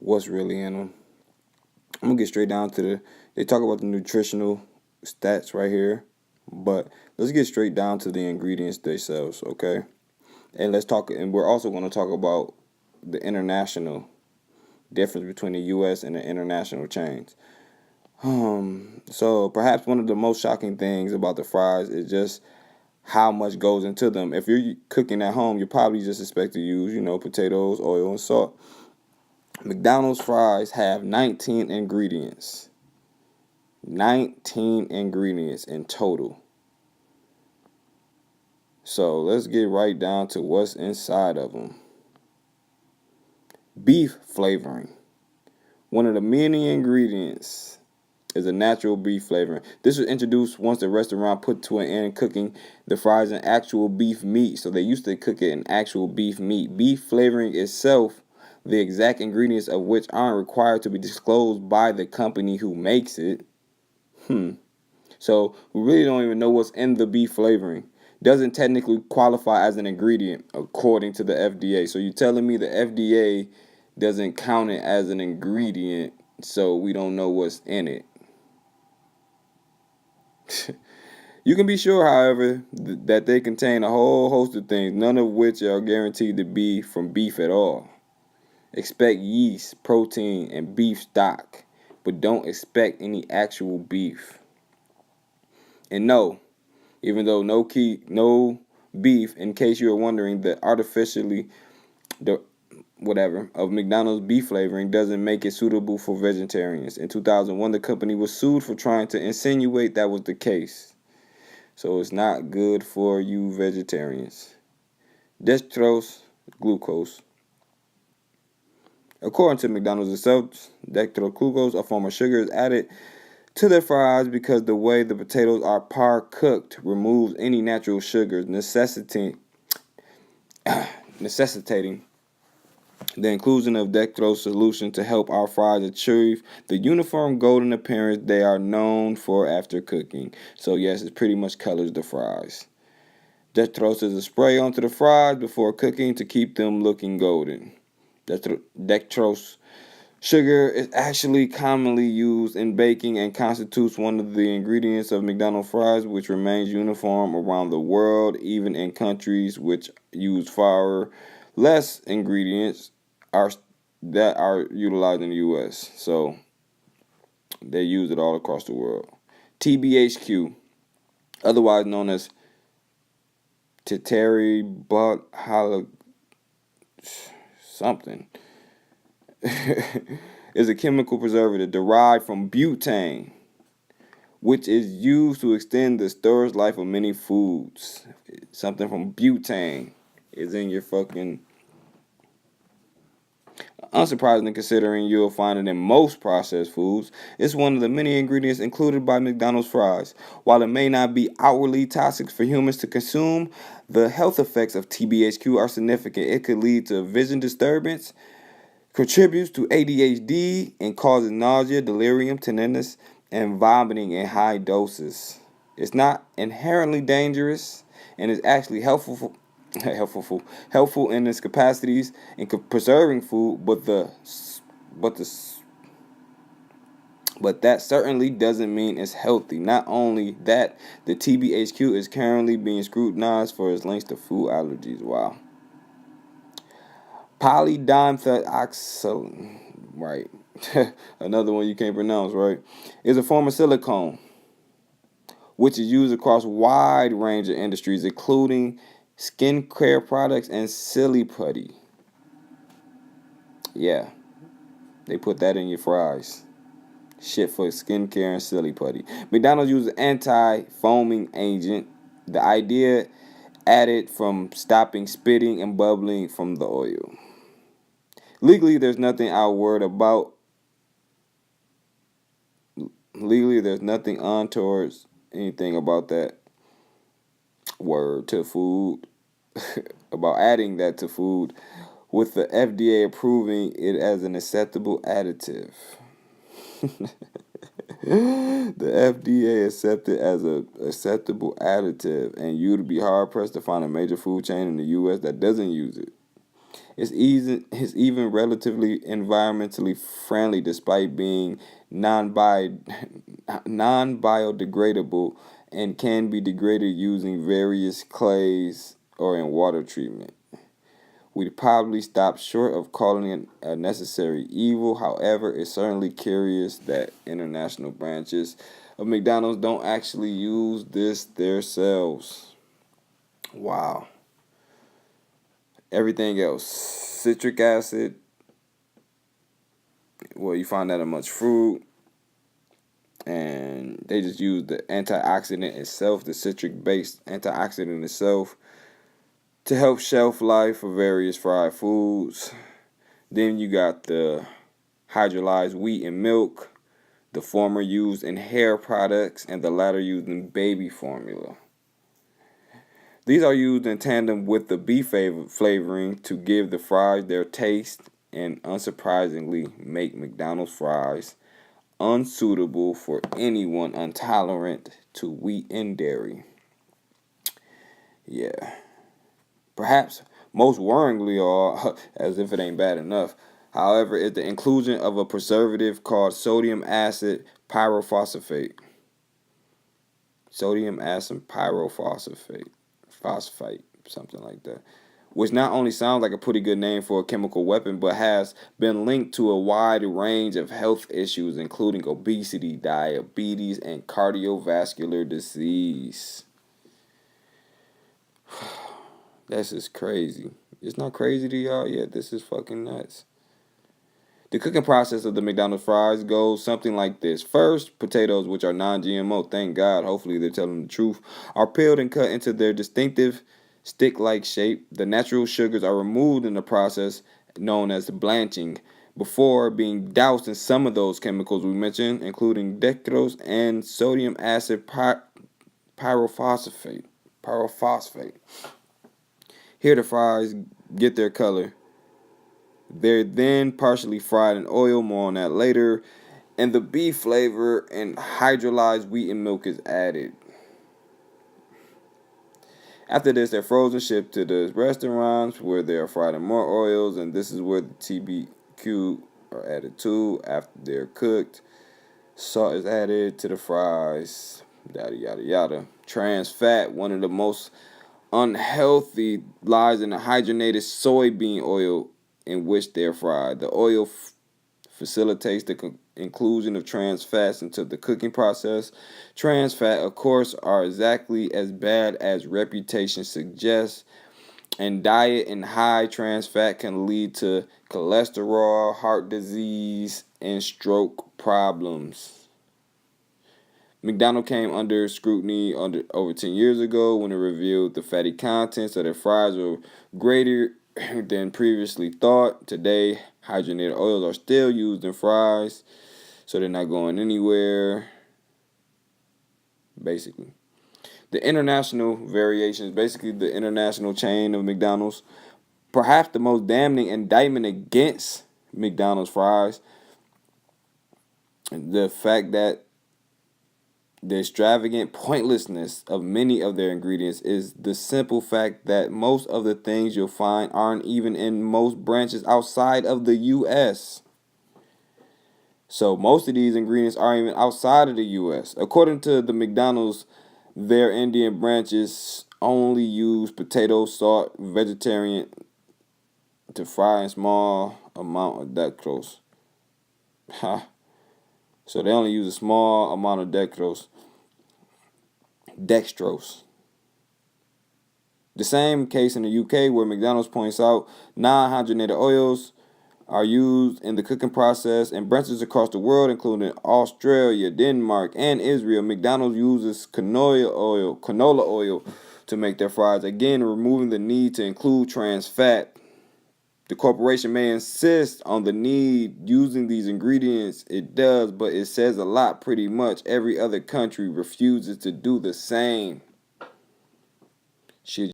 what's really in them. I'm gonna get straight down to they talk about the nutritional stats right here, but let's get straight down to the ingredients themselves, okay? And we're also going to talk about the international difference between the U.S. and the international chains. So perhaps one of the most shocking things about the fries is just how much goes into them. If you're cooking at home, you probably just expect to use, potatoes, oil, and salt. McDonald's fries have 19 ingredients. 19 ingredients in total. So let's get right down to what's inside of them. Beef flavoring. One of the many ingredients is a natural beef flavoring. This was introduced once the restaurant put to an end cooking the fries in actual beef meat. So they used to cook it in actual beef meat. Beef flavoring itself, the exact ingredients of which aren't required to be disclosed by the company who makes it. So we really don't even know what's in the beef flavoring. Doesn't technically qualify as an ingredient according to the FDA. So you're telling me the FDA doesn't count it as an ingredient, so we don't know what's in it. You can be sure, however, that they contain a whole host of things, none of which are guaranteed to be from beef at all. Expect yeast, protein, and beef stock, but don't expect any actual beef. And no, even though no beef, in case you are wondering, the of McDonald's beef flavoring doesn't make it suitable for vegetarians. In 2001, the company was sued for trying to insinuate that was the case. So it's not good for you vegetarians. Dextrose glucose. According to McDonald's itself, dextrose glucose, a form of sugar, is added to their fries because the way the potatoes are par cooked removes any natural sugars, necessitating the inclusion of dextrose solution to help our fries achieve the uniform golden appearance they are known for after cooking. So yes, it pretty much colors the fries. Dextrose is a spray onto the fries before cooking to keep them looking golden. Dextrose sugar is actually commonly used in baking and constitutes one of the ingredients of McDonald's fries, which remains uniform around the world, even in countries which use far less ingredients that are utilized in the U.S. So they use it all across the world. TBHQ, otherwise known as Teteri but something, is a chemical preservative derived from butane, which is used to extend the storage life of many foods. Something from butane is in your fucking... Unsurprisingly, considering you'll find it in most processed foods, it's one of the many ingredients included by McDonald's fries. While it may not be outwardly toxic for humans to consume, the health effects of TBHQ are significant. It could lead to vision disturbance, contributes to ADHD, and causes nausea, delirium, tinnitus, and vomiting in high doses. It's not inherently dangerous and is actually helpful in its capacities in preserving food, but that certainly doesn't mean it's healthy. Not only that, the TBHQ is currently being scrutinized for its links to food allergies. Wow. Polydimethylsilicone, right? Another one you can't pronounce, right? Is a form of silicone, which is used across a wide range of industries, including skincare products and silly putty. Yeah, they put that in your fries. Shit for skincare and silly putty. McDonald's uses anti-foaming agent. The idea added from stopping spitting and bubbling from the oil. Legally, there's nothing untoward anything about that word to food, about adding that to food, with the FDA approving it as an acceptable additive. The FDA accepted as an acceptable additive, and you'd be hard pressed to find a major food chain in the U.S. that doesn't use it. It's even relatively environmentally friendly despite being non-biodegradable and can be degraded using various clays or in water treatment. We'd probably stop short of calling it a necessary evil. However, it's certainly curious that international branches of McDonald's don't actually use this themselves. Wow. Everything else, citric acid, well, you find that in much fruit, and they just use the antioxidant itself, the citric based antioxidant itself, to help shelf life for various fried foods. Then you got the hydrolyzed wheat and milk, the former used in hair products and the latter used in baby formula. These are used in tandem with the beef flavoring to give the fries their taste and unsurprisingly make McDonald's fries unsuitable for anyone intolerant to wheat and dairy. Yeah. Perhaps most worryingly, or as if it ain't bad enough, however, is the inclusion of a preservative called sodium acid pyrophosphate. Sodium acid pyrophosphate. Phosphate, something like that. Which not only sounds like a pretty good name for a chemical weapon, but has been linked to a wide range of health issues, including obesity, diabetes, and cardiovascular disease. That's just crazy. It's not crazy to y'all yet. This is fucking nuts. The cooking process of the McDonald's fries goes something like this. First, potatoes, which are non-GMO, thank God, hopefully they're telling the truth, are peeled and cut into their distinctive stick-like shape. The natural sugars are removed in the process known as blanching before being doused in some of those chemicals we mentioned, including dextrose and sodium acid pyrophosphate. Here the fries get their color. They're then partially fried in oil, more on that later, and the beef flavor and hydrolyzed wheat and milk is added. After this, they're frozen, shipped to the restaurants where they are fried in more oils, and this is where the TBQ are added to after they're cooked. Salt is added to the fries, yada yada yada. Trans fat, one of the most unhealthy, lies in the hydrogenated soybean oil in which they're fried. The oil facilitates the inclusion of trans fats into the cooking process. Trans fat, of course, are exactly as bad as reputation suggests, and diet in high trans fat can lead to cholesterol, heart disease, and stroke problems. McDonald's came under scrutiny over 10 years ago when it revealed the fatty contents of their fries were greater than previously thought. Today, hydrogenated oils are still used in fries, so they're not going anywhere, basically. The international variations, basically the international chain of McDonald's, perhaps the most damning indictment against McDonald's fries, the fact that the extravagant pointlessness of many of their ingredients is the simple fact that most of the things you'll find aren't even in most branches outside of the U.S. So most of these ingredients aren't even outside of the U.S. According to the McDonald's, their Indian branches only use potato, salt, vegetarian to fry in small amount of dextrose. So they only use a small amount of dextrose. The same case in the UK where McDonald's points out non-hydrogenated oils are used in the cooking process in branches across the world, including Australia, Denmark, and Israel. McDonald's uses canola oil to make their fries, again removing the need to include trans fat. The corporation may insist on the need using these ingredients. It does, but it says a lot. Pretty much every other country refuses to do the same. Should